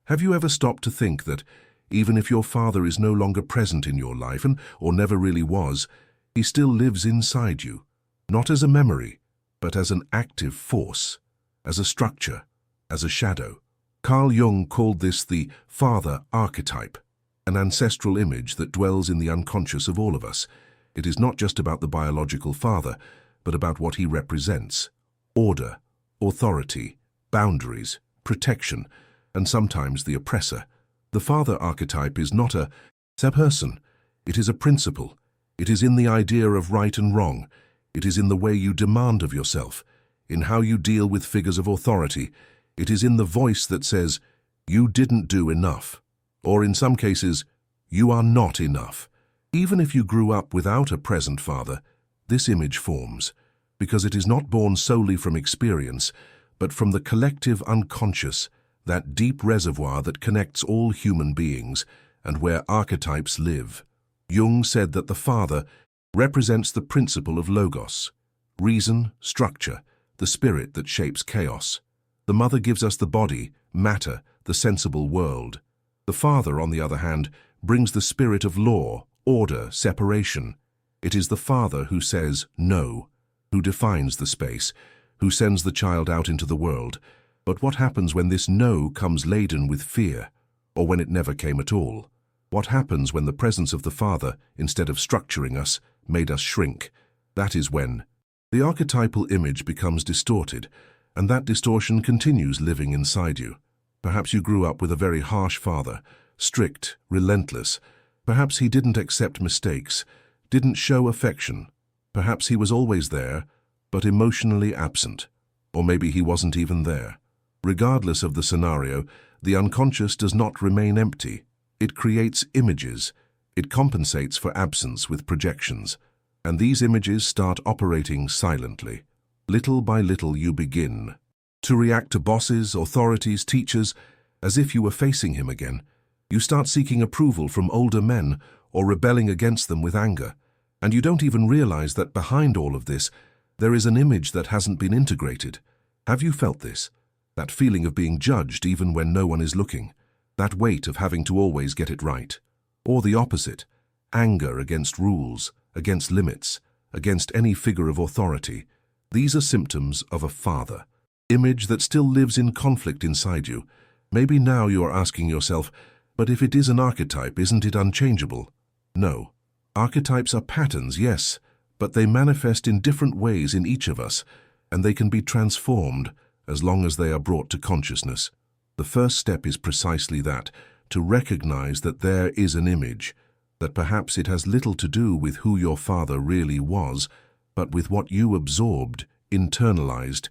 Have you ever stopped to think that, even if your father is no longer present in your life, or never really was, he still lives inside you, not as a memory, but as an active force, as a structure, as a shadow? Carl Jung called this the father archetype, an ancestral image that dwells in the unconscious of all of us. It is not just about the biological father, but about what he represents: order, authority, boundaries, protection, and sometimes the oppressor. The father archetype is not a person. It is a principle. It is in the idea of right and wrong. It is in the way you demand of yourself, in how you deal with figures of authority. It is in the voice that says, "You didn't do enough," or in some cases, "You are not enough." Even if you grew up without a present father, this image forms, because it is not born solely from experience, but from the collective unconscious, that deep reservoir that connects all human beings and where archetypes live. Jung said that the father represents the principle of logos, reason, structure, the spirit that shapes chaos. The mother gives us the body, matter, the sensible world. The father, on the other hand, brings the spirit of law, order, separation. It is the father who says no, who defines the space, who sends the child out into the world. But what happens when this no comes laden with fear, or when it never came at all? What happens when the presence of the father, instead of structuring us, made us shrink? That is when the archetypal image becomes distorted, and that distortion continues living inside you. Perhaps you grew up with a very harsh father, strict, relentless. Perhaps he didn't accept mistakes, didn't show affection. Perhaps he was always there, but emotionally absent. Or maybe he wasn't even there. Regardless of the scenario, the unconscious does not remain empty. It creates images. It compensates for absence with projections. And these images start operating silently. Little by little you begin to react to bosses, authorities, teachers, as if you were facing him again. You start seeking approval from older men or rebelling against them with anger. And you don't even realize that behind all of this, there is an image that hasn't been integrated. Have you felt this? That feeling of being judged even when no one is looking. That weight of having to always get it right. Or the opposite, anger against rules, against limits, against any figure of authority. These are symptoms of a father image that still lives in conflict inside you. Maybe now you are asking yourself, but if it is an archetype, isn't it unchangeable? No. Archetypes are patterns, yes, but they manifest in different ways in each of us, and they can be transformed as long as they are brought to consciousness. The first step is precisely that, to recognize that there is an image, that perhaps it has little to do with who your father really was, but with what you absorbed, internalized,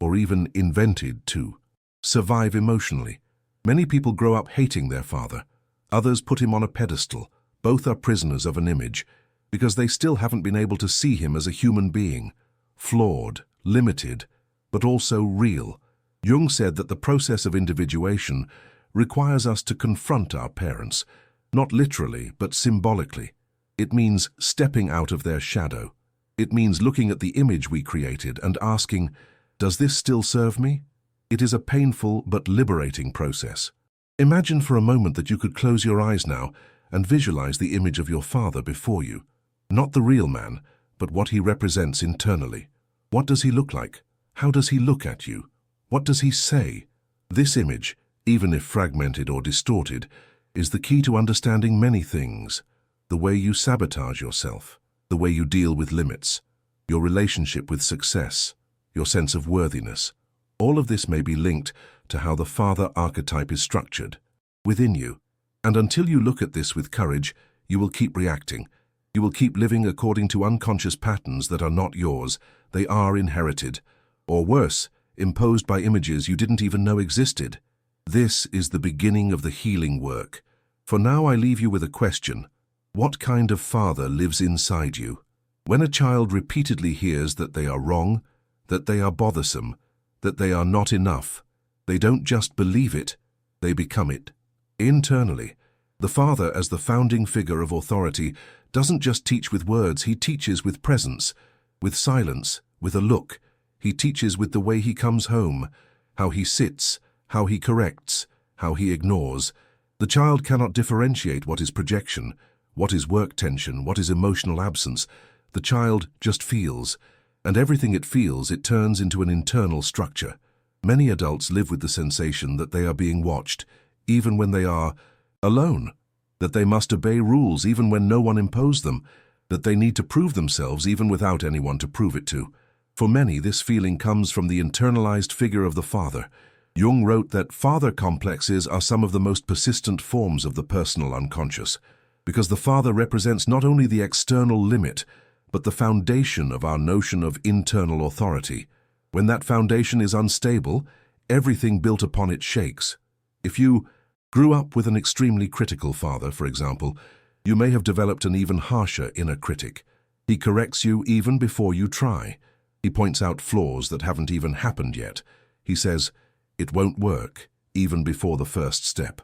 or even invented to survive emotionally. Many people grow up hating their father. Others put him on a pedestal. Both are prisoners of an image, because they still haven't been able to see him as a human being, flawed, limited, but also real. Jung said that the process of individuation requires us to confront our parents, not literally, but symbolically. It means stepping out of their shadow. It means looking at the image we created and asking, does this still serve me? It is a painful but liberating process. Imagine for a moment that you could close your eyes now and visualize the image of your father before you. Not the real man, but what he represents internally. What does he look like? How does he look at you? What does he say? This image, even if fragmented or distorted, is the key to understanding many things. The way you sabotage yourself, the way you deal with limits, your relationship with success, your sense of worthiness. All of this may be linked to how the father archetype is structured within you. And until you look at this with courage, you will keep reacting. You will keep living according to unconscious patterns that are not yours. They are inherited, or worse, imposed by images you didn't even know existed. This is the beginning of the healing work. For now I leave you with a question. What kind of father lives inside you? When a child repeatedly hears that they are wrong, that they are bothersome, that they are not enough, they don't just believe it, they become it. Internally, the father, as the founding figure of authority, doesn't just teach with words, he teaches with presence, with silence, with a look. He teaches with the way he comes home, how he sits, how he corrects, how he ignores. The child cannot differentiate what is projection, what is work tension, what is emotional absence. The child just feels, and everything it feels it turns into an internal structure. Many adults live with the sensation that they are being watched, even when they are alone, that they must obey rules even when no one imposed them, that they need to prove themselves even without anyone to prove it to. For many, this feeling comes from the internalized figure of the father. Jung wrote that father complexes are some of the most persistent forms of the personal unconscious, because the father represents not only the external limit, but the foundation of our notion of internal authority. When that foundation is unstable, everything built upon it shakes. If you grew up with an extremely critical father, for example, you may have developed an even harsher inner critic. He corrects you even before you try. He points out flaws that haven't even happened yet. He says, "It won't work," even before the first step.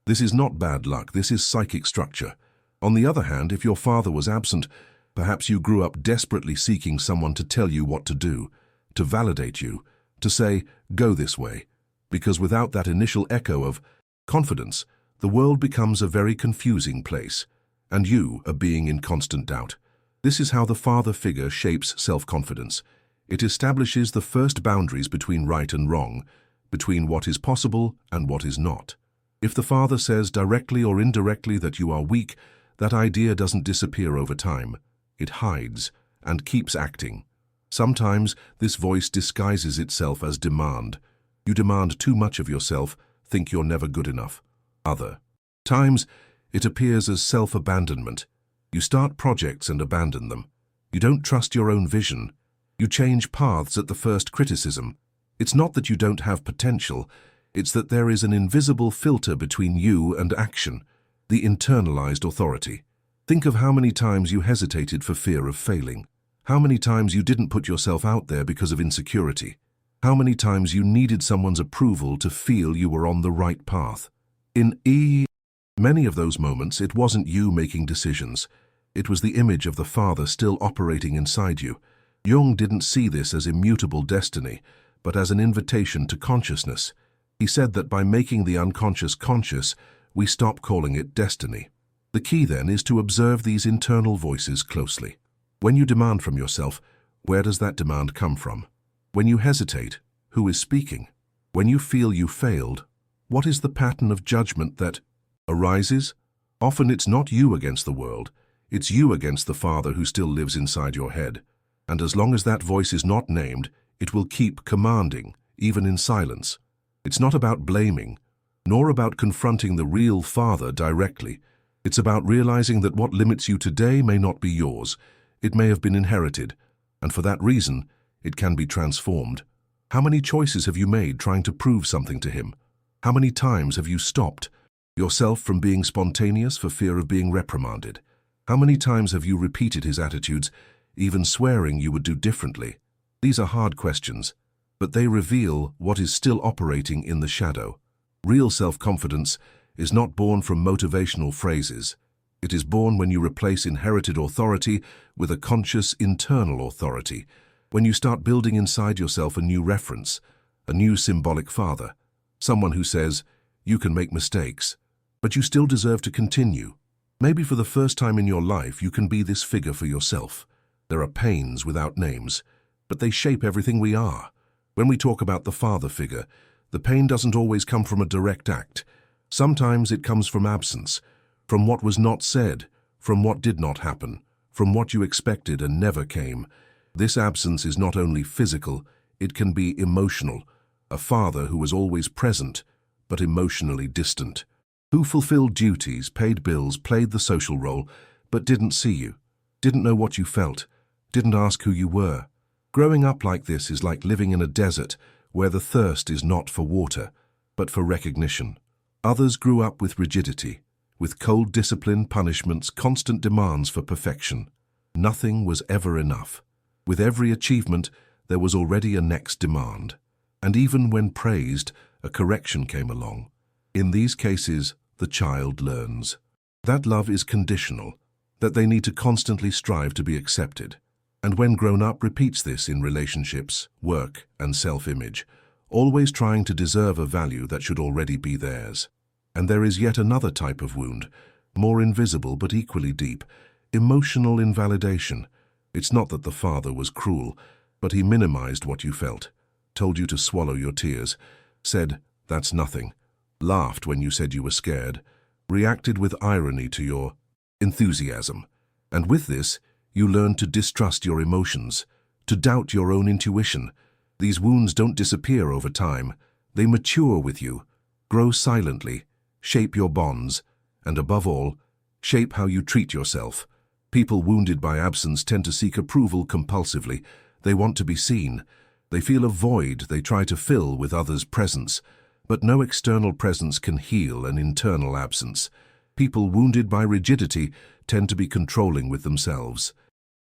This is not bad luck, this is psychic structure. On the other hand, if your father was absent, perhaps you grew up desperately seeking someone to tell you what to do, to validate you, to say, "Go this way." Because without that initial echo of confidence, the world becomes a very confusing place, and you are being in constant doubt. This is how the father figure shapes self-confidence. It establishes the first boundaries between right and wrong, between what is possible and what is not. If the father says directly or indirectly that you are weak, that idea doesn't disappear over time. It hides and keeps acting. Sometimes this voice disguises itself as demand. You demand too much of yourself, think you're never good enough. Other times, it appears as self-abandonment. You start projects and abandon them. You don't trust your own vision. You change paths at the first criticism. It's not that you don't have potential, it's that there is an invisible filter between you and action, the internalized authority. Think of how many times you hesitated for fear of failing. How many times you didn't put yourself out there because of insecurity. How many times you needed someone's approval to feel you were on the right path. In many of those moments, it wasn't you making decisions. It was the image of the father still operating inside you. Jung didn't see this as immutable destiny, but as an invitation to consciousness. He said that by making the unconscious conscious, we stop calling it destiny. The key then is to observe these internal voices closely. When you demand from yourself, where does that demand come from? When you hesitate, who is speaking? When you feel you failed, what is the pattern of judgment that arises? Often it's not you against the world, it's you against the father who still lives inside your head. And as long as that voice is not named, it will keep commanding, even in silence. It's not about blaming, nor about confronting the real father directly. It's about realizing that what limits you today may not be yours. It may have been inherited, and for that reason, it can be transformed. How many choices have you made trying to prove something to him? How many times have you stopped yourself from being spontaneous for fear of being reprimanded? How many times have you repeated his attitudes, even swearing you would do differently? These are hard questions, but they reveal what is still operating in the shadow. Real self-confidence is not born from motivational phrases. It is born when you replace inherited authority with a conscious internal authority, when you start building inside yourself a new reference, a new symbolic father, someone who says, you can make mistakes, but you still deserve to continue. Maybe for the first time in your life, you can be this figure for yourself. There are pains without names, but they shape everything we are. When we talk about the father figure, the pain doesn't always come from a direct act. Sometimes it comes from absence, from what was not said, from what did not happen, from what you expected and never came. This absence is not only physical, it can be emotional. A father who was always present, but emotionally distant. Who fulfilled duties, paid bills, played the social role, but didn't see you, didn't know what you felt, didn't ask who you were. Growing up like this is like living in a desert where the thirst is not for water, but for recognition. Others grew up with rigidity, with cold discipline, punishments, constant demands for perfection. Nothing was ever enough. With every achievement, there was already a next demand. And even when praised, a correction came along. In these cases, the child learns that love is conditional, that they need to constantly strive to be accepted. And when grown up repeats this in relationships, work, and self-image, always trying to deserve a value that should already be theirs. And there is yet another type of wound, more invisible but equally deep, emotional invalidation. It's not that the father was cruel, but he minimized what you felt, told you to swallow your tears, said, "That's nothing," laughed when you said you were scared, reacted with irony to your enthusiasm. And with this, you learned to distrust your emotions, to doubt your own intuition. These wounds don't disappear over time. They mature with you, grow silently, shape your bonds, and above all, shape how you treat yourself. People wounded by absence tend to seek approval compulsively. They want to be seen. They feel a void they try to fill with others' presence. But no external presence can heal an internal absence. People wounded by rigidity tend to be controlling with themselves.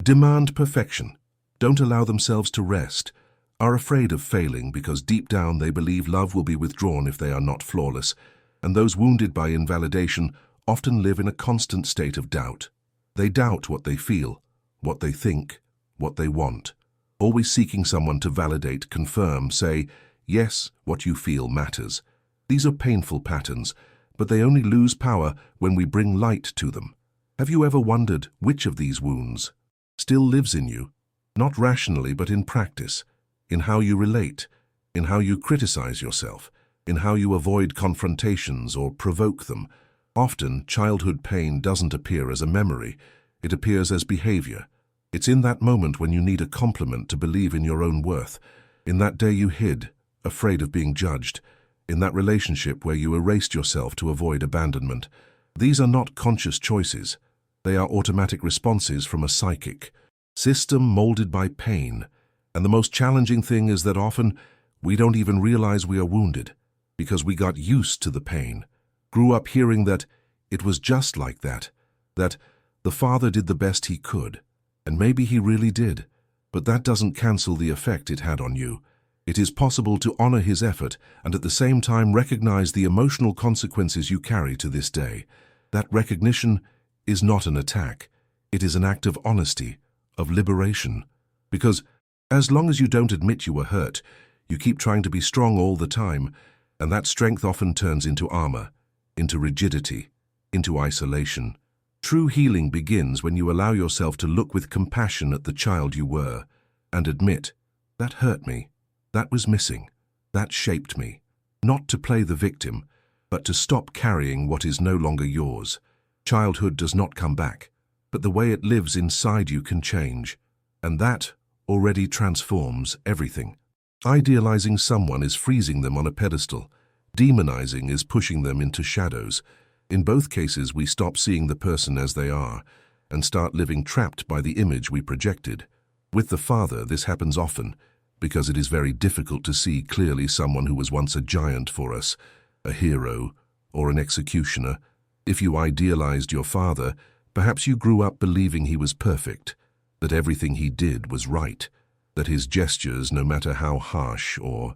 Demand perfection, don't allow themselves to rest, are afraid of failing because deep down they believe love will be withdrawn if they are not flawless. And those wounded by invalidation often live in a constant state of doubt. They doubt what they feel, what they think, what they want, always seeking someone to validate, confirm, say, "Yes, what you feel matters." These are painful patterns, but they only lose power when we bring light to them. Have you ever wondered which of these wounds still lives in you? Not rationally, but in practice, in how you relate, in how you criticize yourself, in how you avoid confrontations or provoke them. Often, childhood pain doesn't appear as a memory. It appears as behavior. It's in that moment when you need a compliment to believe in your own worth. In that day you hid, afraid of being judged. In that relationship where you erased yourself to avoid abandonment. These are not conscious choices. They are automatic responses from a psychic system molded by pain. And the most challenging thing is that often we don't even realize we are wounded because we got used to the pain. Grew up hearing that it was just like that the father did the best he could. And maybe he really did. But that doesn't cancel the effect it had on you. It is possible to honor his effort and at the same time recognize the emotional consequences you carry to this day. That recognition is not an attack. It is an act of honesty, of liberation. Because as long as you don't admit you were hurt, you keep trying to be strong all the time, and that strength often turns into armor, into rigidity, into isolation. True healing begins when you allow yourself to look with compassion at the child you were and admit, "That hurt me. That was missing. That shaped me." Not to play the victim, but to stop carrying what is no longer yours. Childhood does not come back, but the way it lives inside you can change, and that already transforms everything. Idealizing someone is freezing them on a pedestal. Demonizing is pushing them into shadows. In both cases, we stop seeing the person as they are and start living trapped by the image we projected. With the father, this happens often because it is very difficult to see clearly someone who was once a giant for us, a hero, or an executioner. If you idealized your father, perhaps you grew up believing he was perfect, that everything he did was right, that his gestures, no matter how harsh or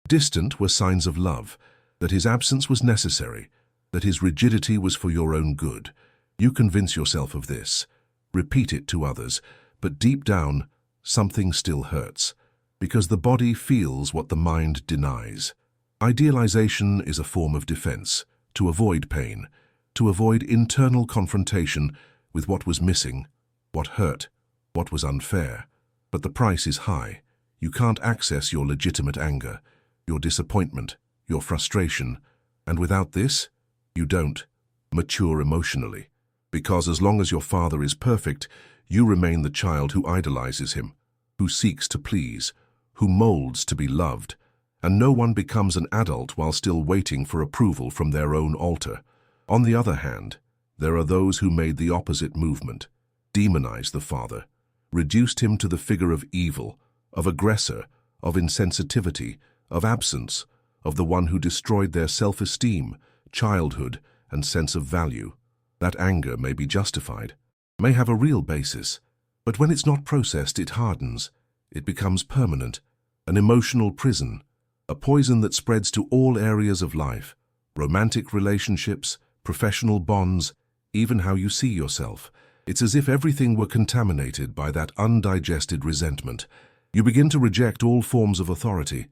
distant, were signs of love, that his absence was necessary, that his rigidity was for your own good. You convince yourself of this, repeat it to others, but deep down, something still hurts, because the body feels what the mind denies. Idealization is a form of defense, to avoid pain, to avoid internal confrontation with what was missing, what hurt, what was unfair. But the price is high. You can't access your legitimate anger, your disappointment, your frustration, and without this, you don't mature emotionally. Because as long as your father is perfect, you remain the child who idolizes him, who seeks to please, who molds to be loved, and no one becomes an adult while still waiting for approval from their own altar. On the other hand, there are those who made the opposite movement, demonized the father, reduced him to the figure of evil, of aggressor, of insensitivity, of absence, of the one who destroyed their self-esteem, childhood, and sense of value. That anger may be justified, may have a real basis, but when it's not processed, it hardens. It becomes permanent, an emotional prison, a poison that spreads to all areas of life, romantic relationships, professional bonds, even how you see yourself. It's as if everything were contaminated by that undigested resentment. You begin to reject all forms of authority.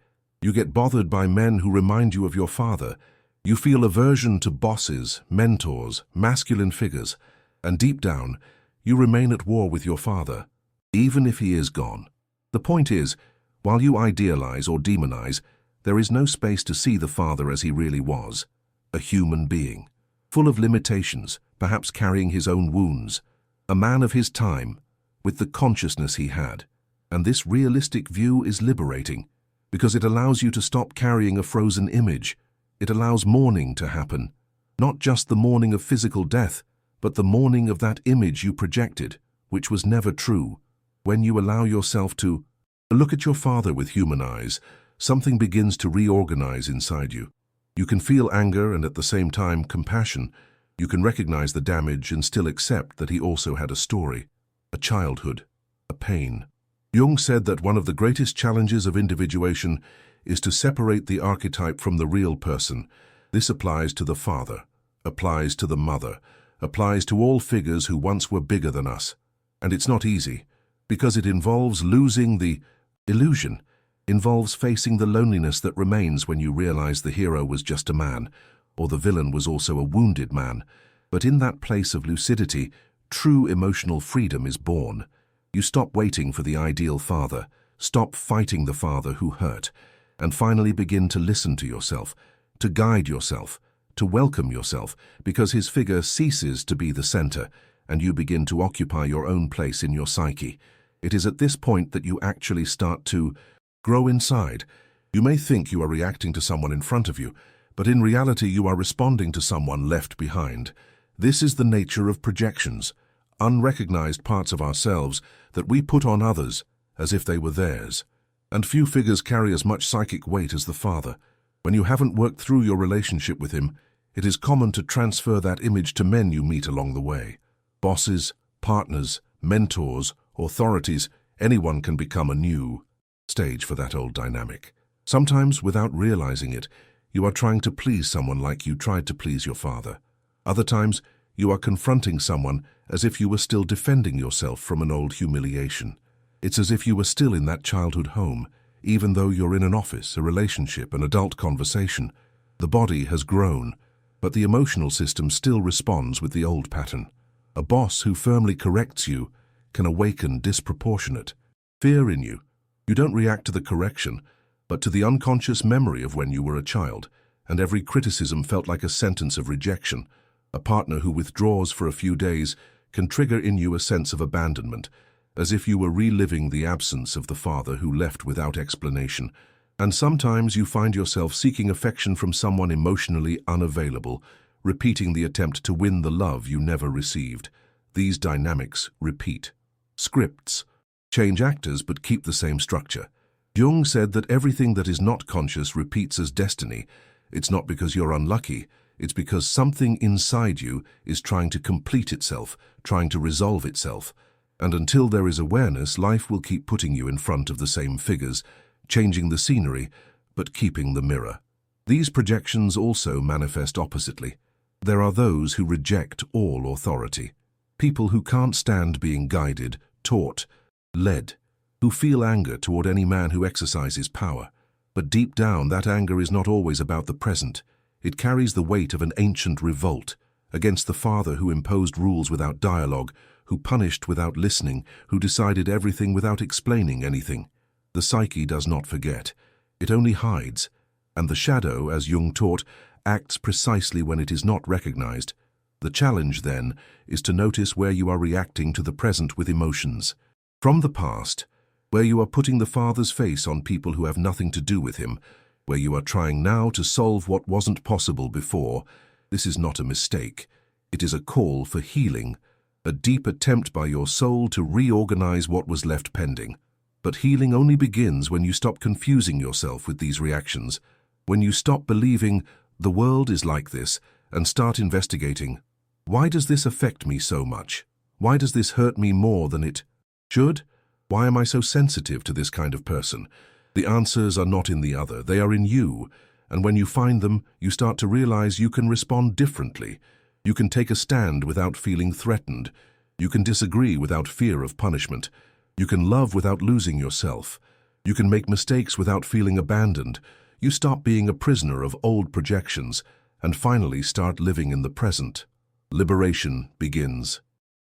You get bothered by men who remind you of your father. You feel aversion to bosses, mentors, masculine figures, and deep down, you remain at war with your father, even if he is gone. The point is, while you idealize or demonize, there is no space to see the father as he really was, a human being, full of limitations, perhaps carrying his own wounds, a man of his time, with the consciousness he had. And this realistic view is liberating, because it allows you to stop carrying a frozen image. It allows mourning to happen, not just the mourning of physical death, but the mourning of that image you projected, which was never true. When you allow yourself to look at your father with human eyes, something begins to reorganize inside you. You can feel anger and at the same time compassion. You can recognize the damage and still accept that he also had a story, a childhood, a pain. Jung said that one of the greatest challenges of individuation is to separate the archetype from the real person. This applies to the father, applies to the mother, applies to all figures who once were bigger than us. And it's not easy, because it involves losing the illusion, involves facing the loneliness that remains when you realize the hero was just a man, or the villain was also a wounded man. But in that place of lucidity, true emotional freedom is born. You stop waiting for the ideal father, stop fighting the father who hurt, and finally begin to listen to yourself, to guide yourself, to welcome yourself, because his figure ceases to be the center, and you begin to occupy your own place in your psyche. It is at this point that you actually start to grow inside. You may think you are reacting to someone in front of you, but in reality you are responding to someone left behind. This is the nature of projections, unrecognized parts of ourselves that we put on others as if they were theirs. And few figures carry as much psychic weight as the father. When you haven't worked through your relationship with him, it is common to transfer that image to men you meet along the way. Bosses, partners, mentors, authorities, anyone can become a new stage for that old dynamic. Sometimes, without realizing it, you are trying to please someone like you tried to please your father. Other times, you are confronting someone as if you were still defending yourself from an old humiliation. It's as if you were still in that childhood home, even though you're in an office, a relationship, an adult conversation. The body has grown, but the emotional system still responds with the old pattern. A boss who firmly corrects you can awaken disproportionate fear in you. You don't react to the correction, but to the unconscious memory of when you were a child, and every criticism felt like a sentence of rejection. A partner who withdraws for a few days can trigger in you a sense of abandonment, as if you were reliving the absence of the father who left without explanation. And sometimes you find yourself seeking affection from someone emotionally unavailable, repeating the attempt to win the love you never received. These dynamics repeat. Scripts change actors but keep the same structure. Jung said that everything that is not conscious repeats as destiny. It's not because you're unlucky, it's because something inside you is trying to complete itself, trying to resolve itself. And until there is awareness, life will keep putting you in front of the same figures, changing the scenery, but keeping the mirror. These projections also manifest oppositely. There are those who reject all authority. People who can't stand being guided, taught, led, who feel anger toward any man who exercises power. But deep down, that anger is not always about the present. It carries the weight of an ancient revolt against the father who imposed rules without dialogue, who punished without listening, who decided everything without explaining anything. The psyche does not forget. It only hides. And the shadow, as Jung taught, acts precisely when it is not recognized. The challenge, then, is to notice where you are reacting to the present with emotions from the past, where you are putting the father's face on people who have nothing to do with him, where you are trying now to solve what wasn't possible before. This is not a mistake. It is a call for healing, a deep attempt by your soul to reorganize what was left pending. But healing only begins when you stop confusing yourself with these reactions, when you stop believing the world is like this and start investigating, why does this affect me so much? Why does this hurt me more than it should? Why am I so sensitive to this kind of person? The answers are not in the other, they are in you. And when you find them, you start to realize you can respond differently. You can take a stand without feeling threatened. You can disagree without fear of punishment. You can love without losing yourself. You can make mistakes without feeling abandoned. You stop being a prisoner of old projections and finally start living in the present. Liberation begins.